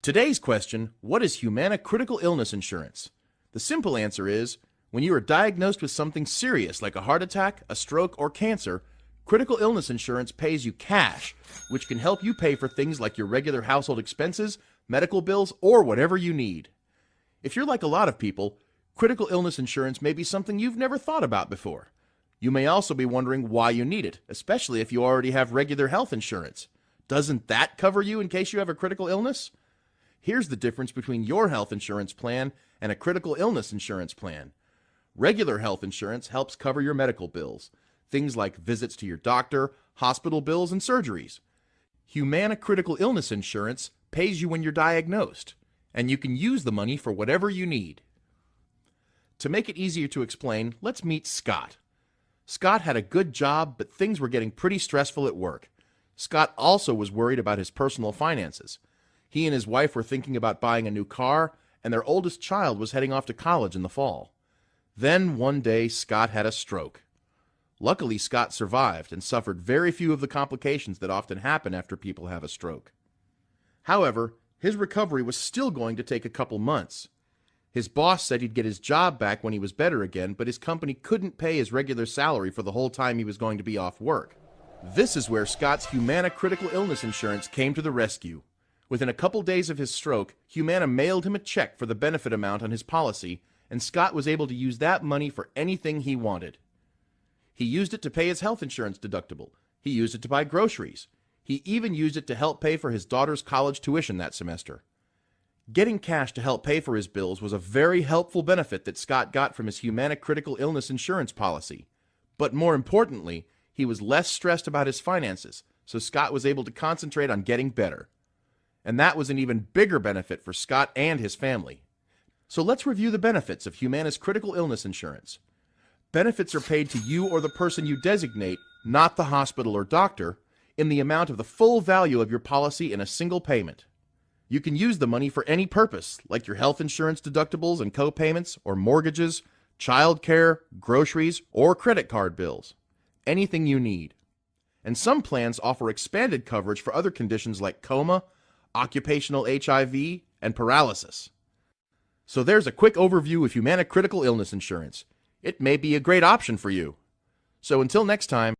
Today's question, what is Humana critical illness insurance? The simple answer is, when you are diagnosed with something serious like a heart attack, a stroke, or cancer, critical illness insurance pays you cash, which can help you pay for things like your regular household expenses, medical bills, or whatever you need. If you're like a lot of people, critical illness insurance may be something you've never thought about before. You may also be wondering why you need it, especially if you already have regular health insurance. Doesn't that cover you in case you have a critical illness? Here's the difference between your health insurance plan and a critical illness insurance plan. Regular health insurance helps cover your medical bills, things like visits to your doctor, hospital bills, and surgeries. Humana critical illness insurance pays you when you're diagnosed, and you can use the money for whatever you need. To make it easier to explain, let's meet Scott. Scott had a good job, but things were getting pretty stressful at work. Scott also was worried about his personal finances. He and his wife were thinking about buying a new car, and their oldest child was heading off to college in the fall. Then one day, Scott had a stroke. Luckily, Scott survived and suffered very few of the complications that often happen after people have a stroke. However, his recovery was still going to take a couple months. His boss said he'd get his job back when he was better again, but his company couldn't pay his regular salary for the whole time he was going to be off work. This is where Scott's Humana critical illness insurance came to the rescue. Within a couple days of his stroke, Humana mailed him a check for the benefit amount on his policy, and Scott was able to use that money for anything he wanted. He used it to pay his health insurance deductible. He used it to buy groceries. He even used it to help pay for his daughter's college tuition that semester. Getting cash to help pay for his bills was a very helpful benefit that Scott got from his Humana critical illness insurance policy. But more importantly, he was less stressed about his finances, so Scott was able to concentrate on getting better. And that was an even bigger benefit for Scott and his family. So let's review the benefits of Humana's critical illness insurance. Benefits are paid to you or the person you designate, not the hospital or doctor, in the amount of the full value of your policy in a single payment. You can use the money for any purpose, like your health insurance deductibles and co-payments, or mortgages, child care, groceries, or credit card bills. Anything you need. And some plans offer expanded coverage for other conditions like coma, occupational HIV, and paralysis. So there's a quick overview of Humana critical illness insurance. It may be a great option for you. So until next time,